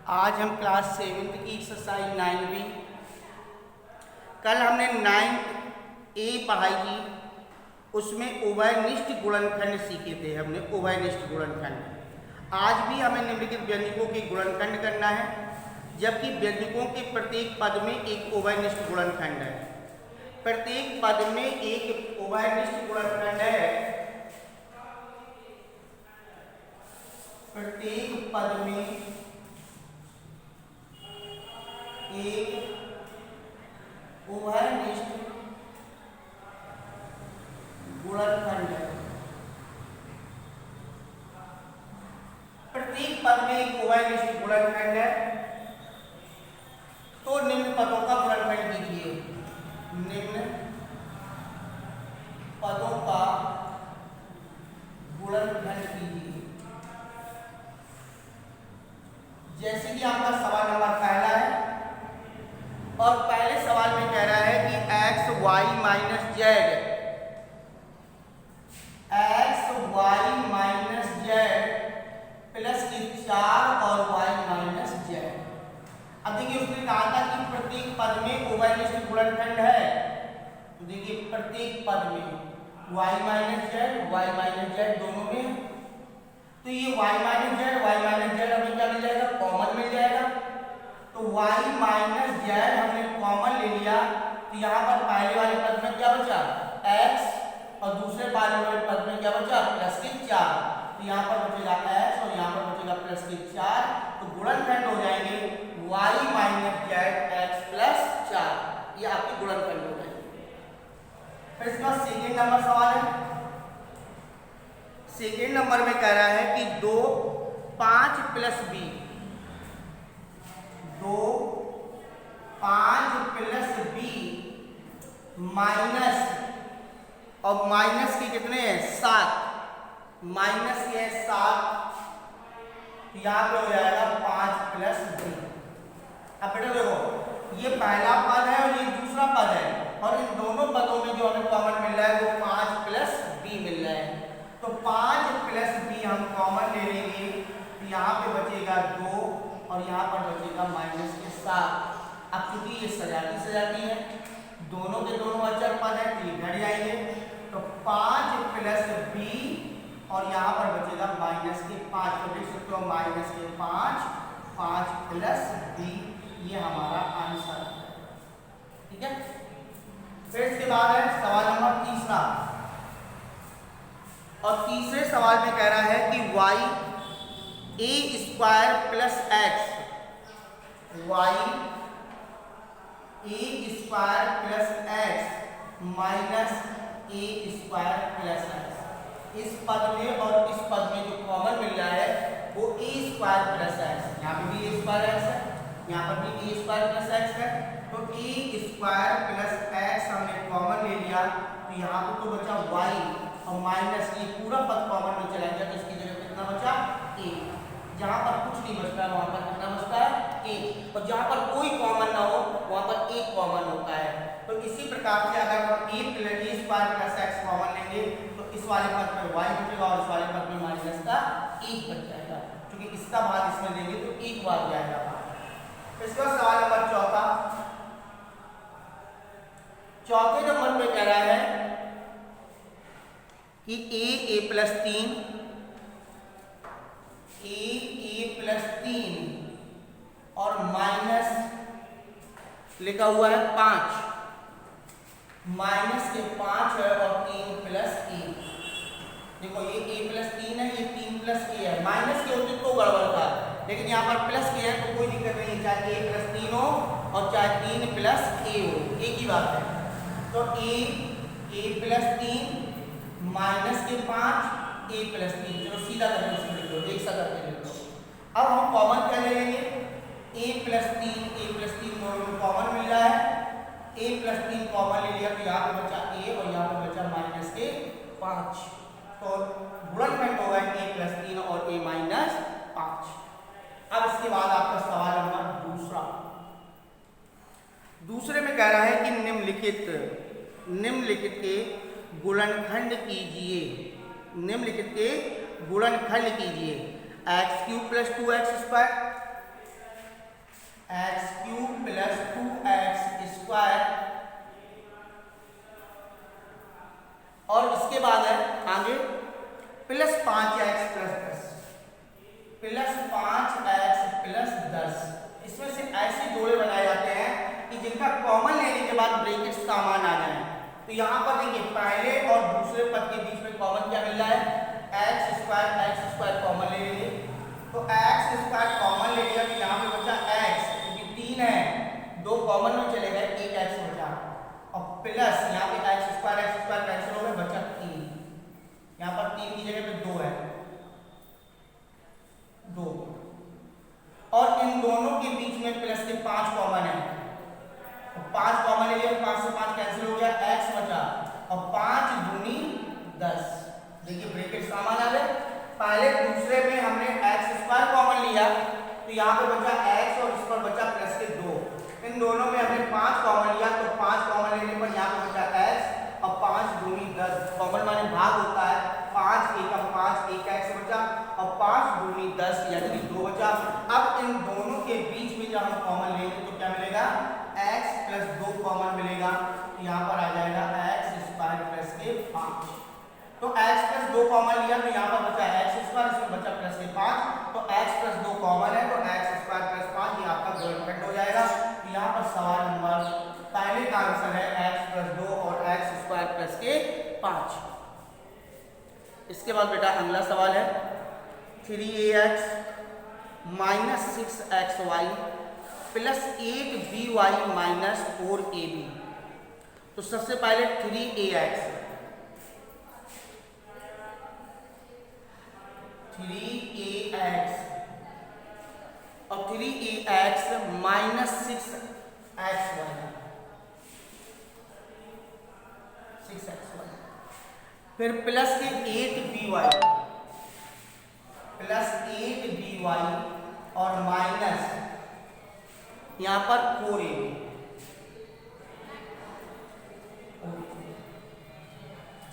आज हम class 7th की एक्सरसाइज 9B। कल हमने 9th ए पढ़ाई की, उसमें उभयनिष्ठ गुणनखंड सीखे थे हमने। उभयनिष्ठ गुणनखंड आज भी हमें निम्नलिखित व्यंजकों के गुणनखंड करना है, जबकि व्यंजकों के प्रत्येक पद में एक उभयनिष्ठ गुणनखंड है। प्रत्येक पद में एक उभयनिष्ठ गुणनखंड है। प्रत्येक पद में एक उभयनिष्ठ गुणनखंड है। प्रत्येक पद में एक उभयनिष्ठ गुणनखंड है, तो निम्न पदों का गुणनखंड कीजिए। निम्न पदों का गुणनखंड कीजिए। जैसे कि आपका सवाल नंबर पहला है, और पहले सवाल में कह रहा है कि x y minus Z, x y minus Z plus की 4 और y माइनस जेड। अब देखिए उसने कहा था कि प्रत्येक पद में उभयनिष्ठ गुणनखंड है, तो देखिए प्रत्येक पद में y माइनस जेड दोनों में, तो ये y माइनस जेड हमें क्या मिल जाएगा, कॉमन मिल जाएगा। तो y माइनस जेड हमने कॉमन ले लिया, तो यहाँ पर पहले वाले पद में क्या बचा, x, और दूसरे वाले पद में क्या बचा, प्लस के 4। तो यहाँ पर बचेगा x और यहाँ पर बचेगा प्लस के 4। तो गुणनखंड हो जाएंगे y minus Z x plus 4। ये आपके गुणनखंड हो जाएंगे। फिर इसका सेकेंड नंबर सवाल है। सेकेंड नंबर में कह रहा है कि 2 5 plus b, 2 5 plus b minus, और माइनस के कितने हैं, 7, माइनस के है 7, तो यहाँ पे हो जाएगा 5 प्लस b। अब बेटा देखो ये पहला पद है और ये दूसरा पद है, और इन दोनों पदों में जो हमें कॉमन मिल रहा है वो 5 प्लस b मिल रहा है। तो 5 प्लस b हम कॉमन ले लेंगे, तो यहाँ पे बचेगा 2 और यहाँ पर बचेगा माइनस के 7। अब क्योंकि ये सजाती है, दोनों के दोनों अचर पद है तो ये घट जाएंगे। तो 5 प्लस b और यहाँ पर बचेगा माइनस के 5। तो देख सकते हो माइनस के 5 प्लस b, ये हमारा आंसर है। ठीक है। फिर इसके बाद है सवाल नंबर तीसरा, और तीसरे सवाल में कह रहा है कि y a square plus x, y a square plus x minus a square plus x। इस पद में और इस पद में जो कॉमन मिल रहा है वो a स्क्वायर प्लस x, यहाँ पे भी a स्क्वायर x है, यहाँ पर भी a स्क्वायर प्लस x है। तो a स्क्वायर प्लस x हमने कॉमन ले लिया, तो यहाँ पे तो बचा y और माइनस, ये पूरा पद कॉमन में चला गया, तो इसकी जगह कितना बचा, a। जहां पर कुछ नहीं बचता है वहां पर कितना बचता है, a। और जहां पर कोई कॉमन ना हो वहां पर एक कॉमन होता है। तो इसी प्रकार से अगर हम a square plus x common लेंगे तो इस वाले पद में y बचेगा और इस वाले पद में माइनस का 1 बच जाएगा, क्योंकि इसका भाग इसमें देंगे तो 1 भाग जाएगा। इसका सवाल नंबर चौथे नंबर में कह रहा है कि a प्लस 3, a प्लस 3 और माइनस लिखा हुआ है 5, माइनस के 5 है और 3 प्लस a। देखो ये a प्लस 3 है, ये 3 प्लस a है। माइनस के होते तो गड़बड़ था, लेकिन यहाँ पर प्लस के है तो कोई दिक्कत नहीं है, चाहे a प्लस 3 हो और चाहे 3 प्लस a हो, एक ही बात है। तो a प्लस 3 माइनस के 5 a प्लस 3, चलो सीधा करके लिख लो, एक सा करके लिख लो। अब हम कॉमन क्या ले लेंगे, a प्लस 3 दोनों में कॉमन मिल रहा है, a प्लस 3 कॉमन ले लिया, तो यहाँ पे बचा a और यहाँ पे बचा माइनस के 5। तो गुणनखंड होगा a प्लस 3 और a माइनस 5। अब इसके बाद आपका सवाल नंबर दूसरे में कह रहा है कि निम्नलिखित के गुणनखंड कीजिए, निम्नलिखित के गुणनखंड कीजिए। x³ + 2x² x cube plus 2x square, और इसके बाद है आगे plus 5x plus 10, plus 5x plus 10। इसमें से ऐसे जोड़े बनाए जाते हैं कि जिनका कॉमन लेने के बाद ब्रैकेट्स सामान आ जाए। तो यहाँ पर देखिए पहले और दूसरे पद के बीच में कॉमन क्या मिल रहा है, एक्स स्क्वायर कॉमन ले लेंगे। तो एक्स स्क्वायर कॉमन ले लिया, तो यहाँ पे बचा एक्स, क्योंकि 3 है, 2 कॉमन में चले गए, 1 एक्स बचा, और प्लस यहाँ पे एक्स स्क्वायर कैंसिल हो गए, बचा 3। यहाँ पर 3 की जगह पे 2 है, 2, और इन दोनों के बीच में प्लस के 5 कॉमन है, तो 5 कॉमन ले लिया, 5 से 5 कैंसिल हो गया, एक्स बचा, और 5 दूनी 10। देखिए ब्रैकेट सामान आ गए। पहले दूसरे में हमने एक्स स्क्वायर कॉमन लिया, तो यहाँ पे बचा एक्स और इस पर बचा प्लस के 2। इन दोनों में हमने 5 कॉमन लिया, तो 5 कॉमन लेने पर यहाँ पे बचा एक्स और 5 दूनी 10। कॉमन माने भाग होता है, 5 एकम 5, 1 एक्स बचा, और 5 दूनी 10 यानी कि 2 बचा। अब इन दोनों के बीच में जब हम कॉमन लेंगे तो क्या मिलेगा, x प्लस 2 कॉमन मिलेगा, तो यहाँ पर आ जाएगा एक्स स्क्वायर प्लस के 5। तो x प्लस 2 कॉमन लिया, तो यहाँ पर बचा एक्स स्क्वायर, इसमें बचा प्लस के 5, तो x प्लस 2 कॉमन है, तो एक्स स्क्वायर प्लस 5 ये आपका गर्लफ्रेंड हो जाएगा। तो यहाँ पर सवाल नंबर पहले का आंसर है x प्लस 2 और एक्स स्क्वायर प्लस के 5। इसके बाद बेटा अगला सवाल है 3ax minus 6xy plus 8by minus 4ab। तो सबसे पहले 3ax और 3ax माइनस 6xy, फिर प्लस के 8by, और माइनस यहाँ पर 4ab।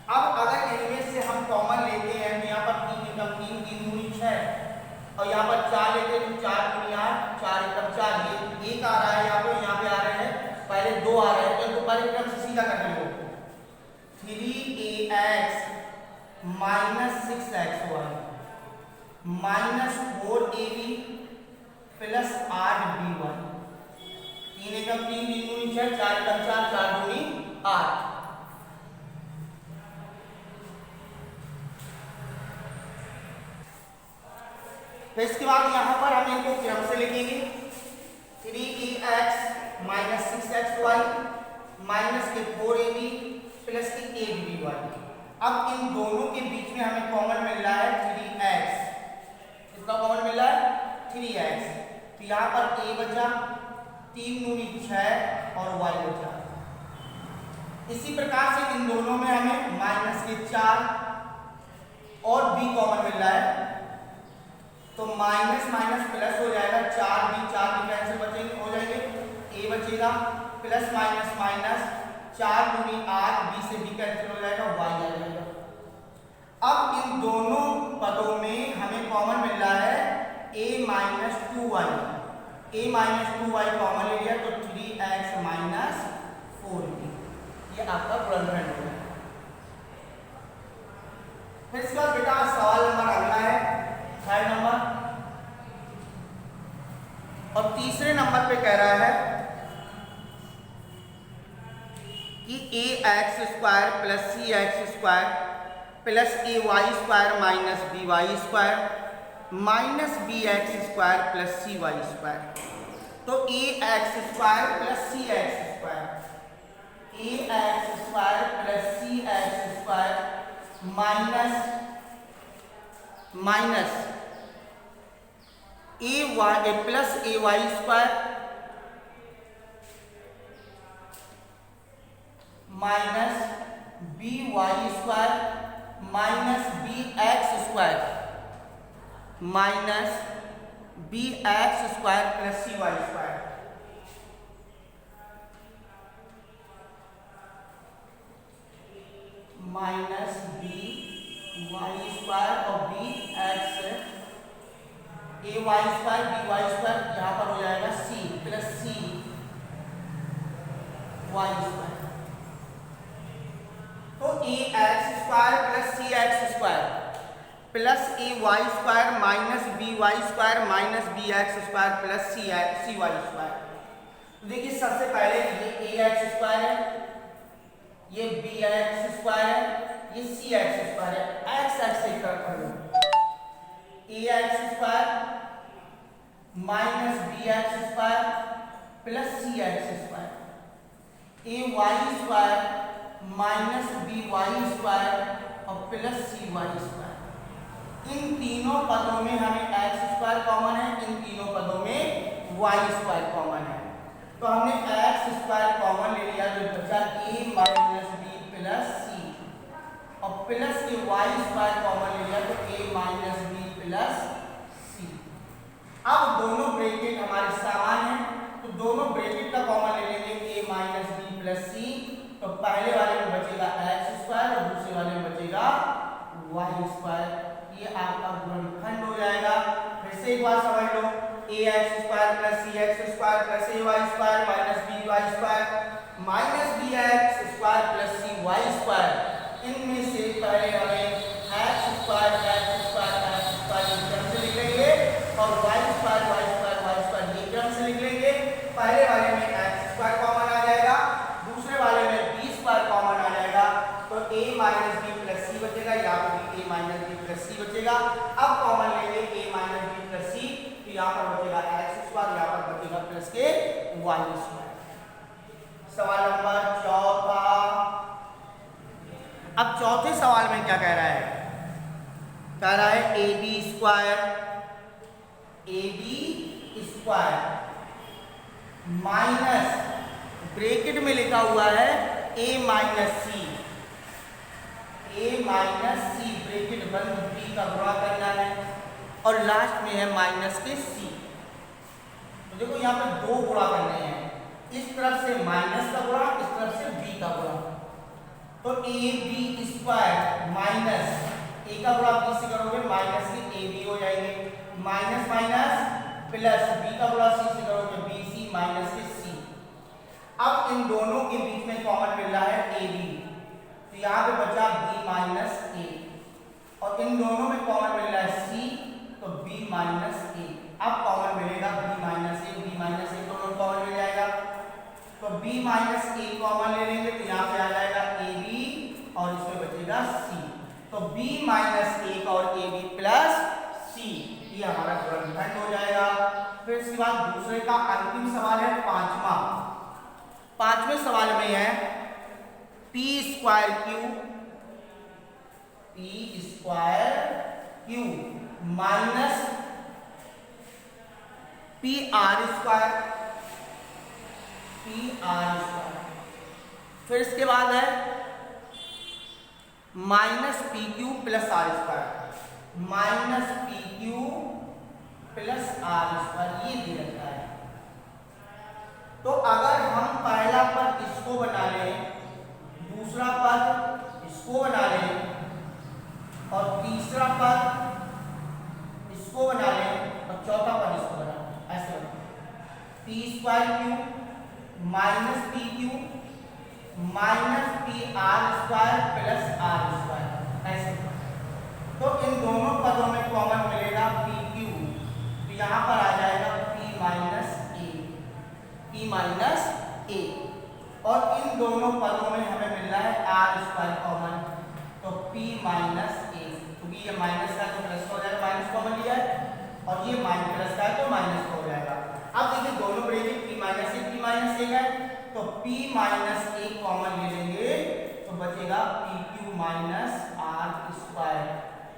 अब अगर इनमें से हम कॉमन लेते हैं तो यहाँ पर 3 एकम 3, 3 दूनी 6, और यहाँ पर 4 लेते हैं तो 4 दूनी 8, 4 एकम 4, ये 1 आ रहा है यहाँ पे आ रहे हैं, पहले 2 आ रहे हैं, तो इनको पहले क्रम से सीधा करके लो। 3ax minus 6xy minus 4ab plus 8by, 3 एकम 3, 3 दूनी 6, 4 एकम 4, 4 दूनी 8। फिर इसके बाद यहाँ पर हम इनको क्रम से लिखेंगे, 3ax माइनस 6xy माइनस के 4ab प्लस के 8by। अब इन दोनों के बीच में हमें कॉमन मिल रहा है 3x, कितना कॉमन मिल रहा है 3x, तो यहाँ पर a बचा, 3 दूनी 6 और y बचा। इसी प्रकार से इन दोनों में हमें माइनस के 4 और b कॉमन मिल रहा है, तो माइनस माइनस प्लस हो जाएगा, 4 भी कैंसिल बचेंगे, हो जाएंगे, a बचेगा, प्लस माइनस माइनस 4 दूनी 8, b से b कैंसिल हो जाएगा, y आ जाएगा। अब इन दोनों पदों में हमें कॉमन मिल रहा है a माइनस 2y, कॉमन ले लिया, तो 3x माइनस 4b, ये आपका गुणनखंड हो गया। फिर इसके बाद बेटा सवाल नंबर अगला है 3rd नंबर, और तीसरे नंबर पे कह रहा है कि ax square plus cx square plus ay square minus by square minus bx square plus cy square. तो ax square plus cx square, ax square plus cx square minus ay plus ay square minus by square minus bx square minus bx square plus cy square. Minus by square और bx ay square by square यहाँ पर हो जाएगा c plus c y square. तो ए x square plus c x square plus a y square minus b y square minus b x square plus c y square. तो देखिए सबसे पहले ये ए एक्स स्क्वायर है, ये बी एक्स स्क्वायर है, ये सी एक्स स्क्वायर है। एक्स एक्स से कर लो, a x square minus b x square plus c x square, a y square minus b y square और प्लस सी वाई स्क्वायर। इन तीनों पदों में हमें एक्स स्क्वायर कॉमन है, इन तीनों पदों में वाई स्क्वायर कॉमन है। तो हमने एक्स स्क्वायर कॉमन ले लिया, जो बचा ए माइनस बी प्लस सी और प्लस के वाई स्क्वायर कॉमन ले लिया, तो ए माइनस बी प्लस सी। अब दोनों ब्रैकेट हमारे समान है, तो दोनों ब्रैकेट का कॉमन ले लेंगे ए माइनस बी प्लस सी। तो पहले वाले में बचेगा एक्स स्क्वायर और दूसरे वाले में बचेगा वाई स्क्वायर। ये आपका गुणनखंड हो जाएगा। फिर से एक बार समझ लो, a x square plus c x square plus a y square minus b y square minus b x square plus c y square. इनमें से पहले हमें एक्स स्क्वायर ये क्रम से लिख लेंगे और वाई स्क्वायर ये क्रम से लिख लेंगे। पहले वाले में एक्स स्क्वायर कॉमन आ जाएगा, दूसरे वाले में बी स्क्वायर कॉमन आ जाएगा। तो ए माइनस बी प्लस सी बचेगा, यहाँ पर भी ए माइनस बी प्लस सी बचेगा। अब कॉमन लेंगे ए माइनस बी प्लस सी, तो यहाँ पर बचेगा एक्स स्क्वायर, यहाँ पर बचेगा प्लस के वाई स्क्वायर। सवाल नंबर चौथा। अब चौथे सवाल में क्या कह रहा है? कह रहा है A B square minus bracket में लिखा हुआ है ए माइनस सी ब्रैकेट बंद बी का गुणा करना है और लास्ट में है माइनस के सी। तो देखो यहाँ पे दो गुणा करने हैं, इस तरफ से माइनस का गुणा, इस तरफ से बी का गुणा। तो ए बी स्क्वायर माइनस ए का गुणा बी से करोगे माइनस के ए बी हो जाएंगे, माइनस माइनस प्लस बी का गुणा सी से करोगे बी सी माइनस के सी। अब इन दोनों के बीच में कॉमन मिल रहा है ए बी, तो यहाँ पे बचा बी माइनस ए और इन दोनों में कॉमन मिल रहा है सी, तो बी माइनस ए। अब कॉमन मिलेगा बी माइनस ए दोनों कॉमन मिल जाएगा। तो बी माइनस ए कॉमन ले लेंगे, तो यहाँ पे आ जाएगा ए बी और इसमें बचेगा सी। तो बी माइनस ए और ए बी प्लस सी, ये हमारा गुणनखंड हो जाएगा। फिर इसके बाद दूसरे का अंतिम सवाल है पांचवें सवाल में है P square Q minus P R square. फिर इसके बाद है minus P Q plus R square, ये दे रखा है। तो अगर हम पहला पद इसको बना लें, दूसरा पद इसको बना लें और तीसरा पद इसको बना लें और चौथा पद इसको बना लें, ऐसे बना P square Q minus P Q minus P R square plus R square, ऐसे। तो इन दोनों पदों में कॉमन मिलेगा पी क्यू, तो यहाँ पर आ जाएगा पी माइनस ए और इन दोनों पदों में हमें मिल रहा है आर स्क्वायर कॉमन, तो पी माइनस ए, क्योंकि ये माइनस का तो प्लस हो जाएगा, माइनस कॉमन लिया है और ये माइनस प्लस का है तो माइनस हो जाएगा। अब देखिए दोनों ब्रैकेट पी माइनस ए है, तो पी माइनस ए कॉमन ले लेंगे तो बचेगा P Q minus R square.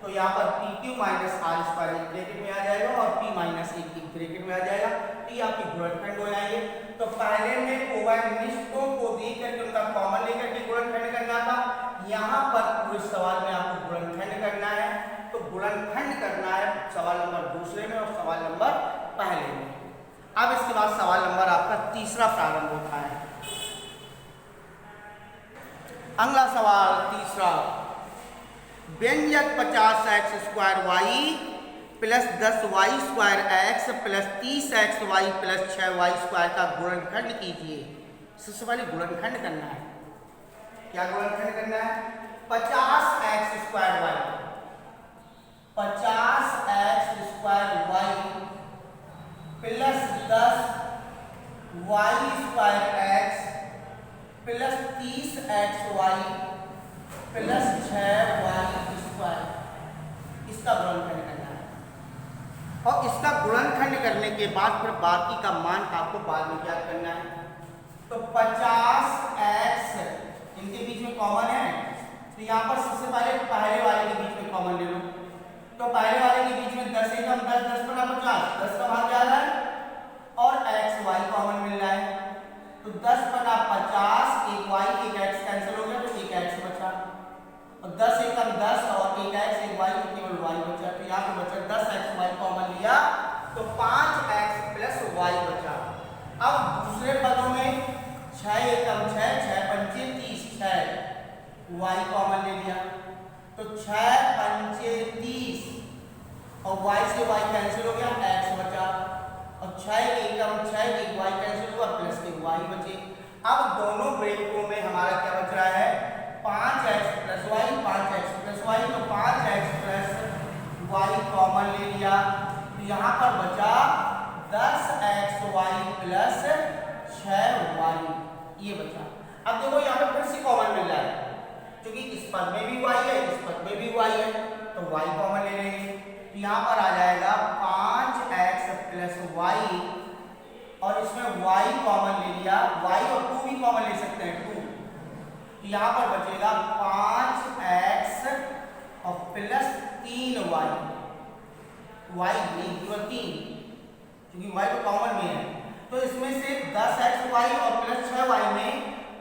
तो यहाँ पर P Q minus R square एक ब्रैकेट में आ जाएगा और पी माइनस एक ब्रैकेट में आ जाएगा, तो ये आपके गुणनखंड हो जाएंगे। तो पहले में कोवैनिष्ठों को देख करके उनका कॉमन लेकर के गुणनखंड करना था, यहाँ पर पूरे सवाल में आपको गुणनखंड करना है। तो गुणनखंड करना है सवाल नंबर दूसरे में और सवाल नंबर पहले में। अब इसके बाद सवाल नंबर आपका तीसरा प्रारंभ होता है। अगला सवाल तीसरा, व्यंजक 50x² y plus 10y² plus 30xy plus 6y² का गुणनखंड कीजिए। सबसे पहले गुणनखंड करना है। क्या गुणनखंड करना है? 50x² y 50x² plus 10y² plus 30xy plus 6y², इसका गुणनखंड करना है। और इसका गुणनखंड करने के बाद फिर बाकी का मान आपको बाद में ज्ञात करना है। तो 50x इनके बीच में कॉमन है, तो यहाँ पर सबसे पहले पहले वाले के बीच में कॉमन ले लो। तो पहले वाले के बीच में 10 एकम 10, 10 बटा 50, 10 का भाग क्या आ रहा है और xy कॉमन मिल रहा है। तो 10 बटा 50, एक y एक x कैंसिल हो गया तो एक x बचा, और 10 एकम 10 और एक x एक y तो केवल y बचा। तो यहाँ पे बचा 10xy कॉमन लिया तो 5x प्लस y बचा। अब दूसरे पदों में 6 एकम 6, 6 पंचे 30, 6 y कॉमन ले लिया तो 6 पंचे 30 और y से y कैंसिल हो गया, x बचा, और 6 एकम 6 एक y कैंसिल हुआ प्लस एक y बचे। अब दोनों ब्रैकेटों में हमारा क्या बच रहा है? 5x plus y, 5x plus y, तो 5x प्लस y कॉमन ले लिया तो यहाँ पर बचा 10xy प्लस 6y, ये बचा। अब देखो यहाँ पे फिर से कॉमन मिल रहा है, क्योंकि इस पद में भी y है इस पद में भी y है, तो y कॉमन ले लेंगे तो यहाँ पर आ जाएगा 5x प्लस y, और इसमें y कॉमन ले लिया, y और 2 भी कॉमन ले सकते हैं 2, तो यहाँ पर बचेगा 5x और प्लस 3y, y नहीं केवल 3 क्योंकि y तो कॉमन में है। तो इसमें से 10xy और प्लस 6y में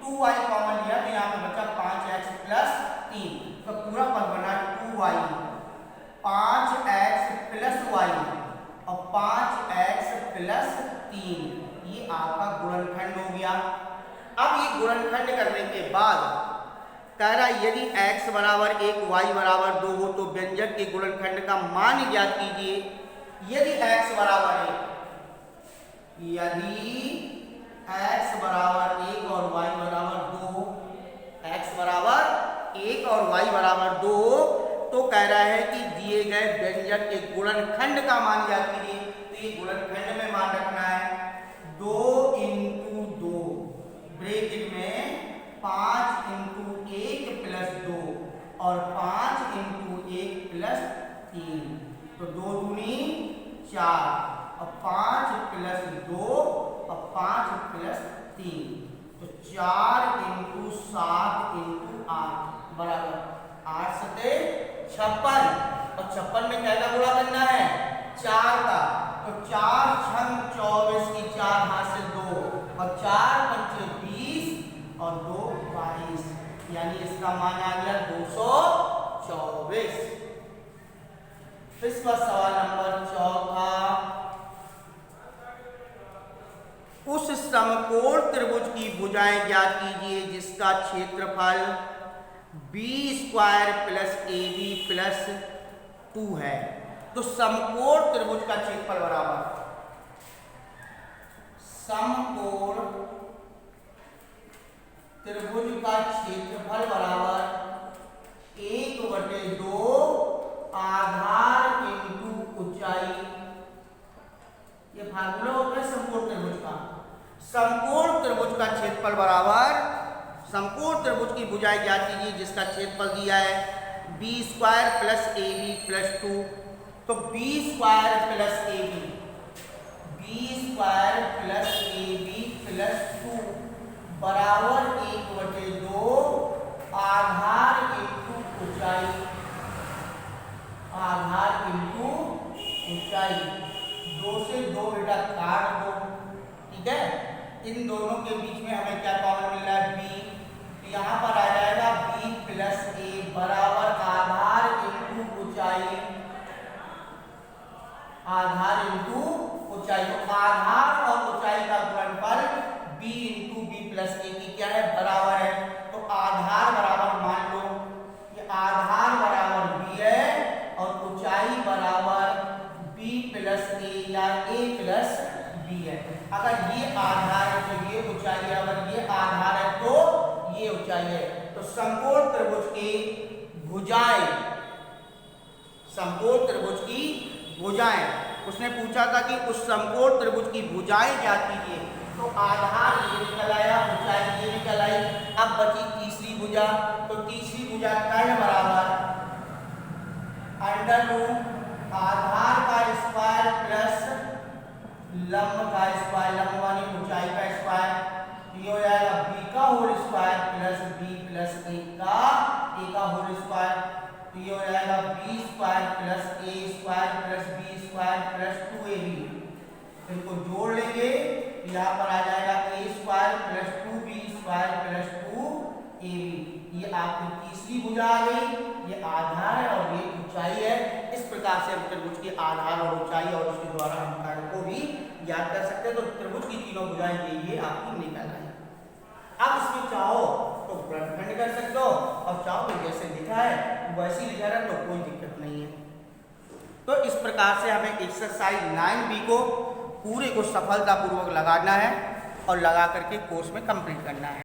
2y कॉमन लिया तो यहाँ पे बचा 5x प्लस 3, तो पूरा पद बना 2y, 5x प्लस y और 5x प्लस 3, ये आपका गुणनखंड हो गया। अब ये गुणनखंड करने के बाद कह रहा यदि x बराबर 1 y बराबर 2 हो तो व्यंजक के गुणनखंड का मान ज्ञात कीजिए। यदि x बराबर 1, यदि x बराबर 1 और y बराबर 2, x बराबर 1 और y बराबर 2 तो कह रहा है कि दिए गए व्यंजक के गुणनखंड का मान ज्ञात कीजिए। तो ये गुणनखंड में मान रखना है 2 इंटू 2 ब्रैकेट में 5 इंटू 1 प्लस 2 और 5 इंटू 1 प्लस 3, तो 2 दूनी 4 और 5 प्लस 2 और 5 प्लस 3, तो 4 इंटू 7 इंटू 8 बराबर 8 सते 56, और 56 में क्या का गुणा करना है? 4 का, तो 4 छंग 24 की 4 हाथ से 2 और 4 पंचे 20 और 2 22, यानी इसका मान आ गया 224। इसका सवाल नंबर 4, उस समकोण त्रिभुज की भुजाएं ज्ञात कीजिए जिसका क्षेत्रफल b² प्लस ab प्लस 2 है। तो समकोण त्रिभुज का क्षेत्रफल बराबर, समकोण त्रिभुज का क्षेत्रफल बराबर 1/2 आधार इंटू ऊंचाई, ये फार्मूला होता है समकोण त्रिभुज का। समकोण त्रिभुज का क्षेत्रफल बराबर, समकोण त्रिभुज की भुजाएं ज्ञात कीजिए जिसका क्षेत्रफल दिया है b² प्लस ab प्लस 2, तो b² plus ab, b² plus ab plus 2 बराबर 1/2 आधार इंटू ऊंचाई, आधार इंटू ऊंचाई, 2 से 2 बेटा काट दो, ठीक है। इन दोनों के बीच में हमें क्या कॉमन मिल रहा है? b, तो यहाँ पर आ जाएगा b प्लस a बराबर आधार इंटू ऊंचाई, आधार इंटू ऊंचाई, तो आधार और ऊंचाई का गुणनफल b into b plus a की क्या है? बराबर है। तो आधार बराबर मान लो ये आधार बराबर b है और ऊंचाई बराबर ए प्लस बी है। अगर ये आधार है तो ये ऊंचाई है, अगर ये आधार है तो ये ऊंचाई है। तो समकोण त्रिभुज की भुजाएं, समकोण त्रिभुज की भुजाएं, उसने पूछा था कि उस समकोण त्रिभुज की भुजाएं क्या कीजिए, तो आधार ये निकल आया, ऊंचाई ये निकल आई। अब बची तीसरी भुजा, तो तीसरी भुजा कर्ण बराबर अंडर रूट आधार का स्क्वायर प्लस लंब का स्क्वायर, लंब वाली ऊंचाई का स्क्वायर, ये हो जाएगा बी का whole square plus b plus a का होल स्क्वायर, तो ये हो जाएगा b square plus a square plus b square plus 2ab। इनको जोड़ लेंगे, यहाँ पर आ जाएगा a square plus 2b square plus 2ab। ये आपकी तीसरी भुजा आ गई, ये आधार है और ये ऊंचाई है। इस प्रकार से हम त्रिभुज के आधार और ऊंचाई और उसके द्वारा हम कर्ण को भी याद कर सकते हैं। तो त्रिभुज की तीनों भुजाएं ये आपकी निकल आई। अब इसमें चाहो तो वृत्तखंड कर सकते हो और चाहो तो जैसे लिखा है वैसे लिखा है तो कोई दिक्कत नहीं है। तो इस प्रकार से हमें एक्सरसाइज 9B को पूरे को सफलतापूर्वक लगाना है और लगा करके कोर्स में कंप्लीट करना है।